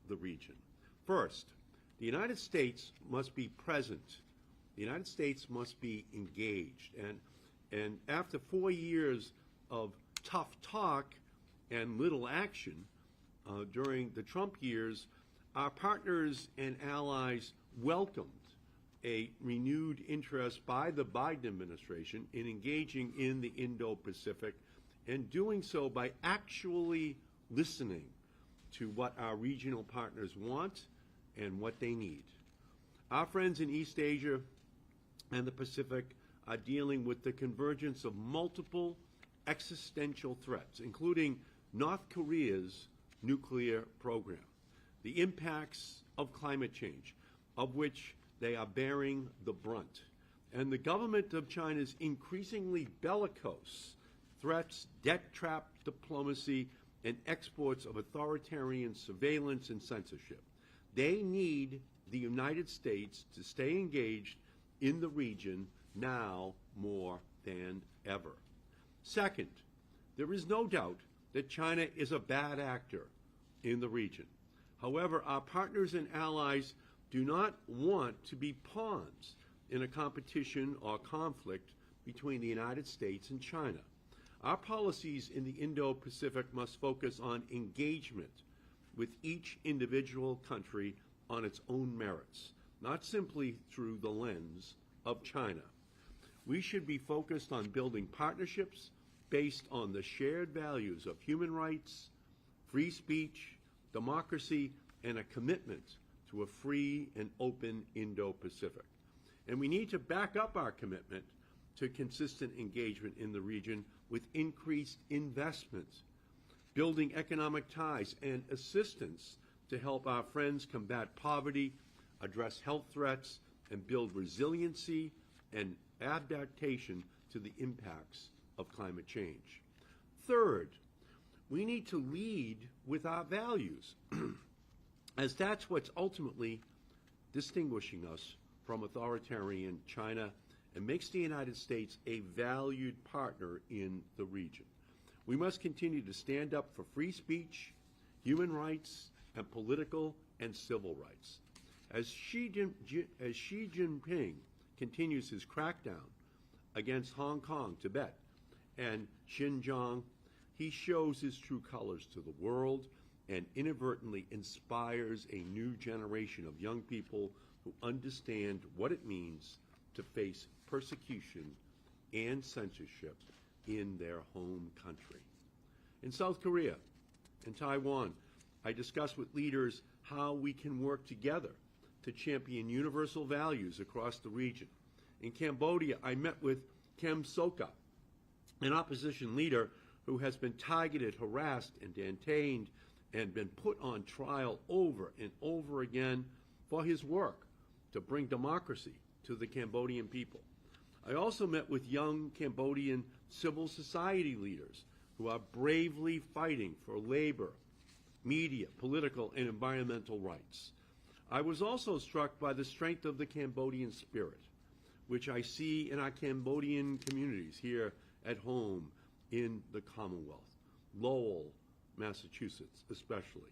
the region. First, the United States must be present. The United States must be engaged. And after 4 years of tough talk and little action during the Trump years, our partners and allies welcomed a renewed interest by the Biden administration in engaging in the Indo-Pacific, and doing so by actually listening to what our regional partners want and what they need. Our friends in East Asia and the Pacific are dealing with the convergence of multiple existential threats, including North Korea's nuclear program, the impacts of climate change, of which they are bearing the brunt, and the government of China's increasingly bellicose threats, debt trap diplomacy, and exports of authoritarian surveillance and censorship. They need the United States to stay engaged in the region now more than ever. Second, there is no doubt that China is a bad actor in the region. However, our partners and allies do not want to be pawns in a competition or conflict between the United States and China. Our policies in the Indo-Pacific must focus on engagement with each individual country on its own merits, not simply through the lens of China. We should be focused on building partnerships based on the shared values of human rights, free speech, democracy, and a commitment to a free and open Indo-Pacific. And we need to back up our commitment to consistent engagement in the region with increased investment, building economic ties, and assistance to help our friends combat poverty, address health threats, and build resiliency and adaptation to the impacts of climate change. Third, we need to lead with our values, as that's what's ultimately distinguishing us from authoritarian China and makes the United States a valued partner in the region. We must continue to stand up for free speech, human rights, and political and civil rights. As Xi Jinping continues his crackdown against Hong Kong, Tibet, and Xinjiang, he shows his true colors to the world and inadvertently inspires a new generation of young people who understand what it means to face persecution and censorship in their home country. In South Korea and Taiwan, I discussed with leaders how we can work together to champion universal values across the region. In Cambodia, I met with Kem Sokha, an opposition leader who has been targeted, harassed, and detained and been put on trial over and over again for his work to bring democracy to the Cambodian people. I also met with young Cambodian civil society leaders who are bravely fighting for labor, media, political, and environmental rights. I was also struck by the strength of the Cambodian spirit, which I see in our Cambodian communities here at home in the Commonwealth, Lowell, Massachusetts especially.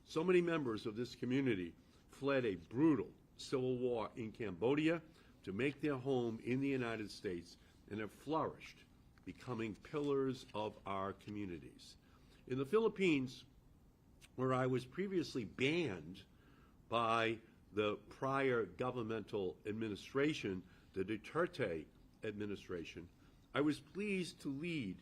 So many members of this community fled a brutal civil war in Cambodia to make their home in the United States and have flourished, becoming pillars of our communities. In the Philippines, where I was previously banned by the prior governmental administration, the Duterte administration, I was pleased to lead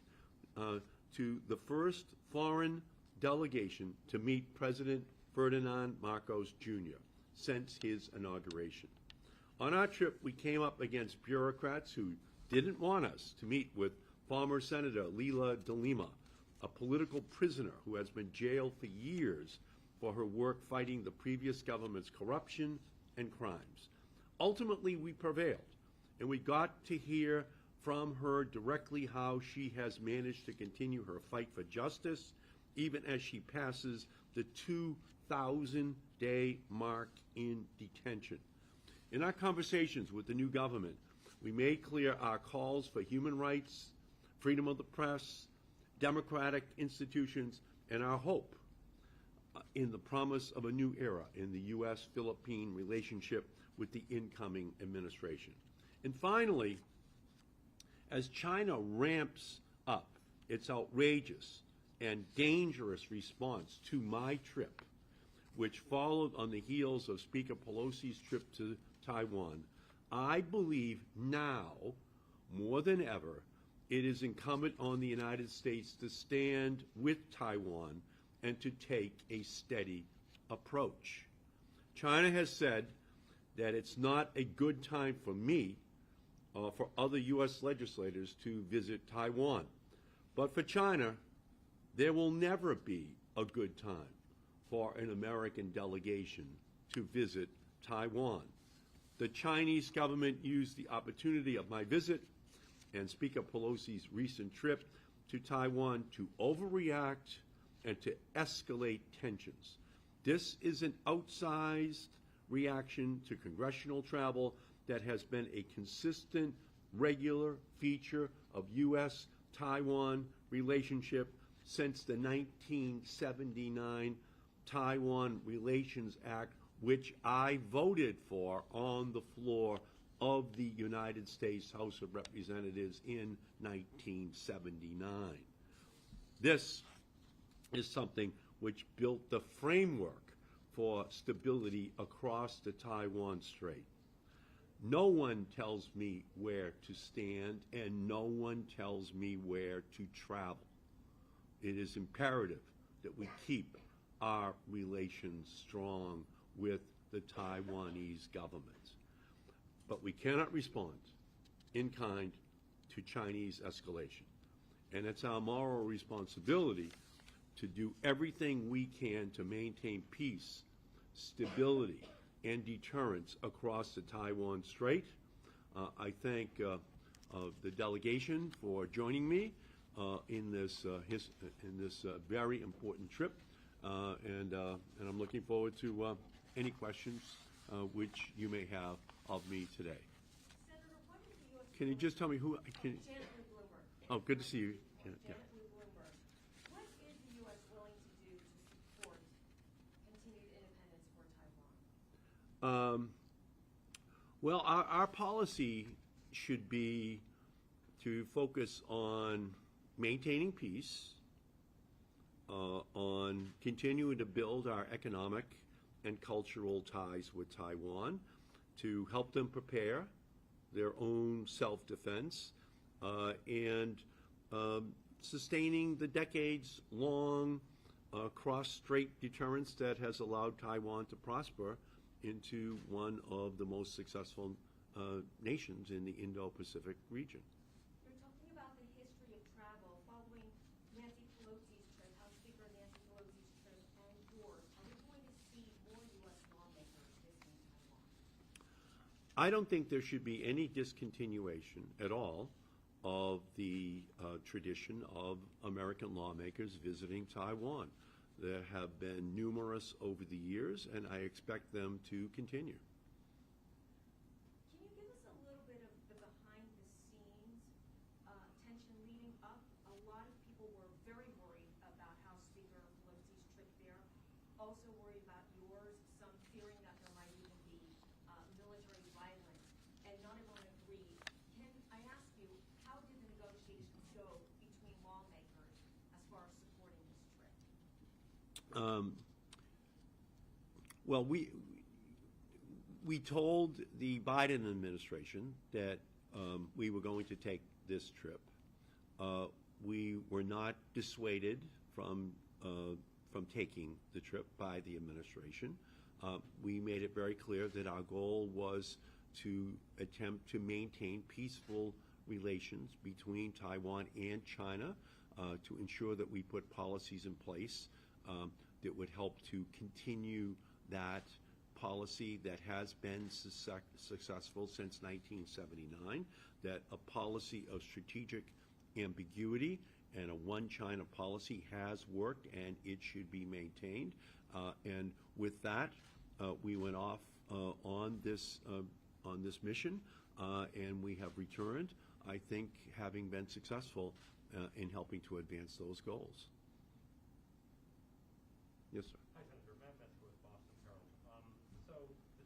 to the first foreign delegation to meet President Ferdinand Marcos Jr. since his inauguration. On our trip, we came up against bureaucrats who didn't want us to meet with former Senator Leila de Lima, a political prisoner who has been jailed for years for her work fighting the previous government's corruption and crimes. Ultimately, we prevailed, and we got to hear from her directly how she has managed to continue her fight for justice, even as she passes the 2,000-day mark in detention. In our conversations with the new government, we made clear our calls for human rights, freedom of the press, democratic institutions, and our hope in the promise of a new era in the U.S.-Philippine relationship with the incoming administration. And finally, as China ramps up its outrageous and dangerous response to my trip, which followed on the heels of Speaker Pelosi's trip to Taiwan, I believe now, more than ever, it is incumbent on the United States to stand with Taiwan and to take a steady approach. China has said that it's not a good time for me or for other U.S. legislators to visit Taiwan. But for China, there will never be a good time for an American delegation to visit Taiwan. The Chinese government used the opportunity of my visit and Speaker Pelosi's recent trip to Taiwan to overreact and to escalate tensions. This is an outsized reaction to congressional travel that has been a consistent, regular feature of U.S.-Taiwan relationship since the 1979 Taiwan Relations Act, which I voted for on the floor of the United States House of Representatives in 1979. This is something which built the framework for stability across the Taiwan Strait. No one tells me where to stand, and no one tells me where to travel. It is imperative that we keep our relations strong with the Taiwanese government. But we cannot respond in kind to Chinese escalation. And it's our moral responsibility to do everything we can to maintain peace, stability, and deterrence across the Taiwan Strait. I thank the delegation for joining me in this very important trip, and I'm looking forward to any questions which you may have of me today. Senator, what is the U.S. Can you just tell me who? Janet Bloomberg. Oh, good to see you. Yeah. Janet Bloomberg. What is the U.S. willing to do to support continued independence for Taiwan? Well, our policy should be to focus on maintaining peace, on continuing to build our economic and cultural ties with Taiwan, to help them prepare their own self-defense, and sustaining the decades-long cross-strait deterrence that has allowed Taiwan to prosper into one of the most successful nations in the Indo-Pacific region. You're talking about the history of travel following Nancy Pelosi's trip, House Speaker Nancy Pelosi's trip, and yours. Are we going to see more U.S. lawmakers visiting Taiwan? I don't think there should be any discontinuation at all of the tradition of American lawmakers visiting Taiwan. There have been numerous over the years, and I expect them to continue. Can you give us a little bit of the behind-the-scenes tension leading up? A lot of people were very worried about House Speaker Pelosi's trip there, also worried about yours, some fearing that there might even be military violence, and none of them agreed. Can I ask you, how did the negotiations go between lawmakers as far as supporting this trip? Well, we told the Biden administration that we were going to take this trip. We were not dissuaded from taking the trip by the administration. We made it very clear that our goal was to attempt to maintain peaceful relations between Taiwan and China, to ensure that we put policies in place that would help to continue that policy that has been successful since 1979, that a policy of strategic ambiguity and a one China policy has worked, and it should be maintained. And with that, we went off on this mission, and we have returned, I think, having been successful in helping to advance those goals. Yes, sir. Hi,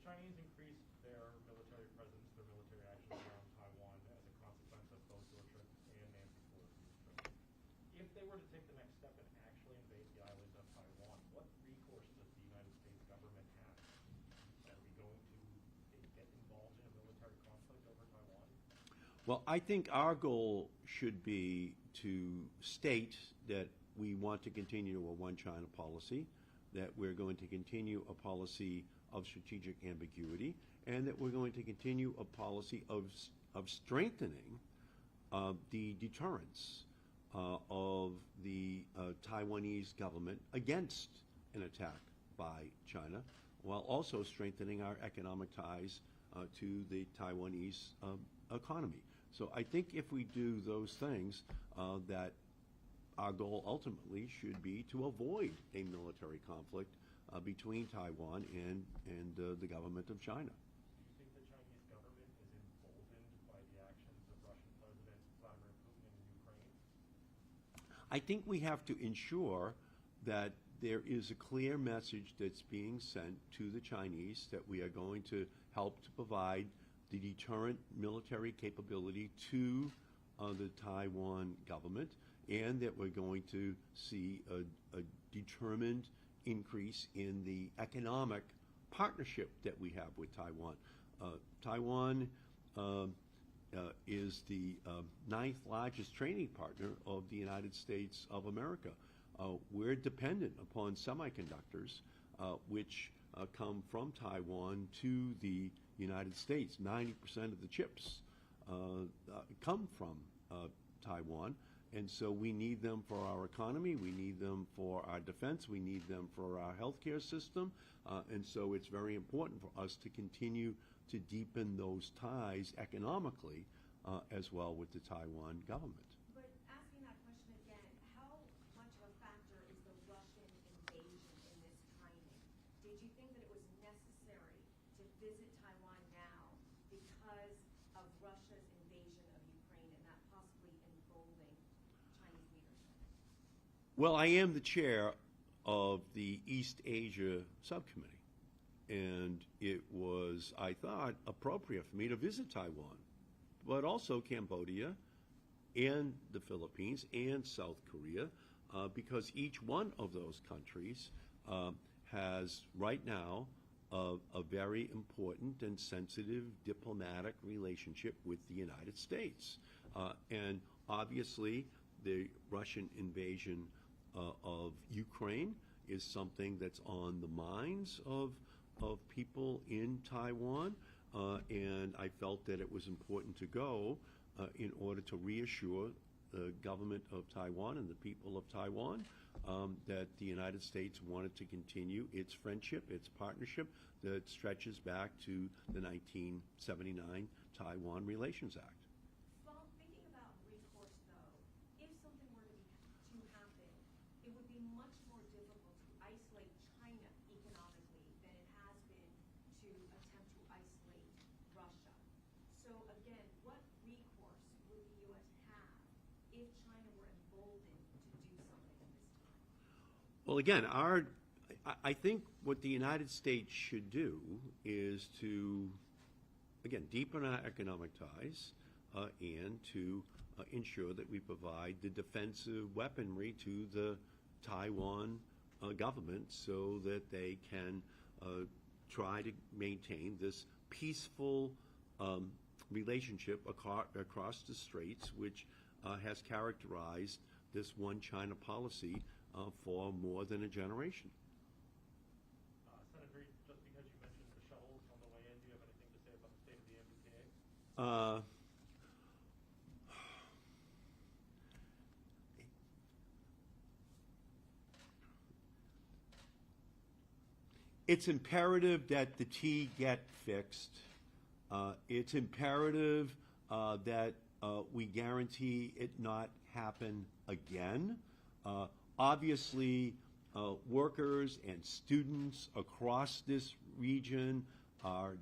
Chinese increased their military presence, their military actions around Taiwan as a consequence of both your trip and Nancy Pelosi's trip. If they were to take the next step and actually invade the island of Taiwan, what recourse does the United States government have? Are we going to get involved in a military conflict over Taiwan? Well, I think our goal should be to state that we want to continue a one-China policy, that we're going to continue a policy of strategic ambiguity, and that we're going to continue a policy of strengthening the deterrence of the Taiwanese government against an attack by China, while also strengthening our economic ties to the Taiwanese economy. So I think if we do those things, that our goal ultimately should be to avoid a military conflict between Taiwan and the government of China. Do you think the Chinese government is emboldened by the actions of Russian President Vladimir Putin in Ukraine? I think we have to ensure that there is a clear message that's being sent to the Chinese that we are going to help to provide the deterrent military capability to the Taiwan government, and that we're going to see a determined increase in the economic partnership that we have with Taiwan. Taiwan is the ninth largest trading partner of the United States of America. We're dependent upon semiconductors, which come from Taiwan to the United States. 90% of the chips come from Taiwan, and so we need them for our economy, we need them for our defense, we need them for our healthcare system, and so it's very important for us to continue to deepen those ties economically as well with the Taiwan government. But asking that question again, how much of a factor is the Russian invasion in this timing? Did you think that it was necessary to visit Taiwan now because of Russia's invasion of Ukraine and that possibly emboldening Chinese leadership? Well, I am the chair of the East Asia Subcommittee, and it was, I thought, appropriate for me to visit Taiwan, but also Cambodia and the Philippines and South Korea, because each one of those countries has right now a very important and sensitive diplomatic relationship with the United States. And obviously, the Russian invasion of Ukraine is something that's on the minds of people in Taiwan, and I felt that it was important to go in order to reassure the government of Taiwan and the people of Taiwan that the United States wanted to continue its friendship, its partnership that stretches back to the 1979 Taiwan Relations Act. Well, thinking about recourse, though, if something were to happen, it would be much more difficult to isolate China economically than it has been to attempt to isolate Russia. So again, what recourse would the U.S. have if China were emboldened to do something at this time? Well, again, I think what the United States should do is to, again, deepen our economic ties and to ensure that we provide the defensive weaponry to the Taiwan government so that they can try to maintain this peaceful relationship across the straits, which has characterized this one China policy for more than a generation. Senator, just because you mentioned the shuttles on the way in, do you have anything to say about the state of the MBTA? It's imperative that the T get fixed. It's imperative that we guarantee it not happen again. Obviously, workers and students across this region are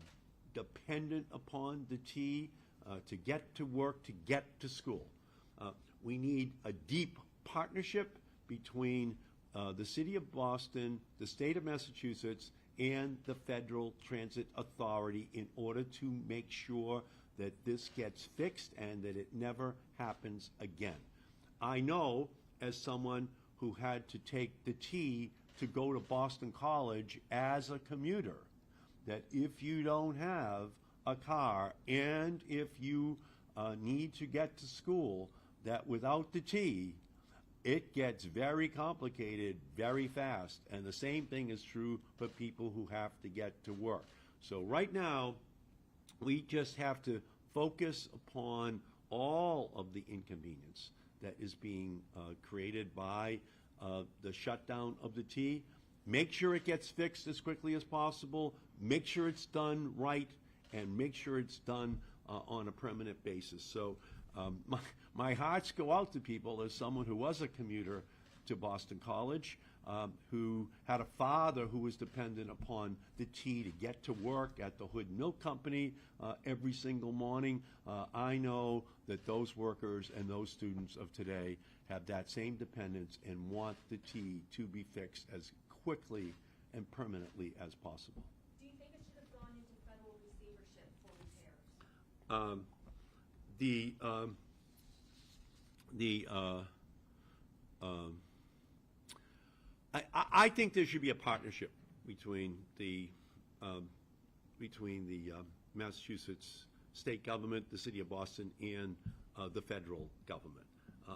dependent upon the T to get to work, to get to school. We need a deep partnership between the city of Boston, the state of Massachusetts, and the Federal Transit Authority in order to make sure that this gets fixed and that it never happens again. I know, as someone who had to take the T to go to Boston College as a commuter, that if you don't have a car and if you need to get to school, that without the T, it gets very complicated very fast. And the same thing is true for people who have to get to work. So right now, we just have to focus upon all of the inconvenience that is being created by the shutdown of the T. Make sure it gets fixed as quickly as possible, make sure it's done right, and make sure it's done on a permanent basis. So my hearts go out to people as someone who was a commuter to Boston College, who had a father who was dependent upon the T to get to work at the Hood Milk Company every single morning. I know that those workers and those students of today have that same dependence and want the T to be fixed as quickly and permanently as possible. Do you think it should have gone into federal receivership for repairs? I think there should be a partnership between the Massachusetts state government, the city of Boston, and the federal government.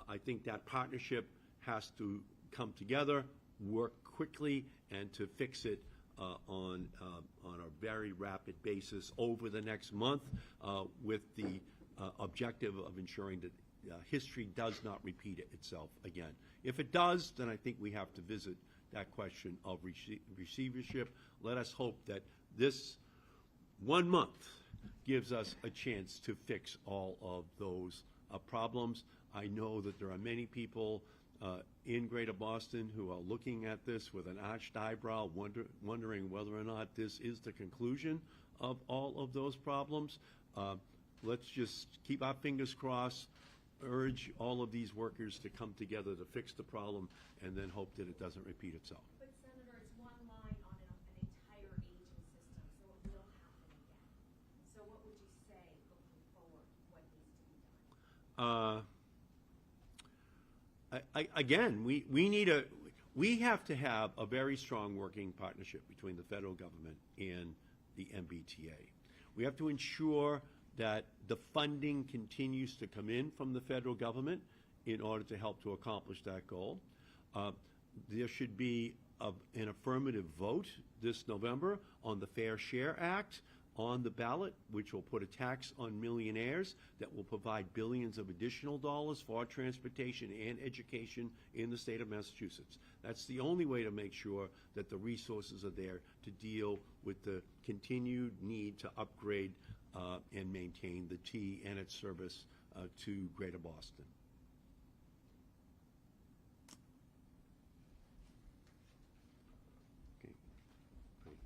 I think that partnership has to come together, work quickly, and to fix it on a very rapid basis over the next month, with the objective of ensuring that history does not repeat itself again. If it does, then I think we have to visit that question of receivership. Let us hope that this 1 month gives us a chance to fix all of those problems. I know that there are many people in Greater Boston who are looking at this with an arched eyebrow, wondering whether or not this is the conclusion of all of those problems. Let's just keep our fingers crossed, urge all of these workers to come together to fix the problem, and then hope that it doesn't repeat itself. But Senator, it's one line on an entire aging system, so it will happen again. So what would you say looking forward, what needs to be done? We have to have a very strong working partnership between the federal government and the MBTA. We have to ensure that the funding continues to come in from the federal government in order to help to accomplish that goal. There should be an affirmative vote this November on the Fair Share Act on the ballot, which will put a tax on millionaires that will provide billions of additional dollars for transportation and education in the state of Massachusetts. That's the only way to make sure that the resources are there to deal with the continued need to upgrade and maintain the T and its service to Greater Boston. Okay. Great.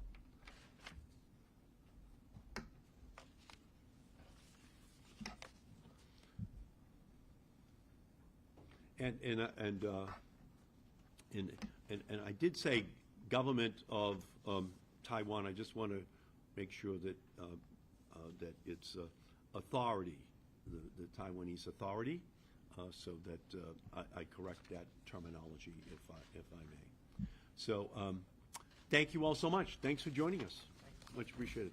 And I did say government of Taiwan. I just want to make sure that that it's authority, the Taiwanese authority, so that I correct that terminology if I may. So thank you all so much. Thanks for joining us. Much appreciated.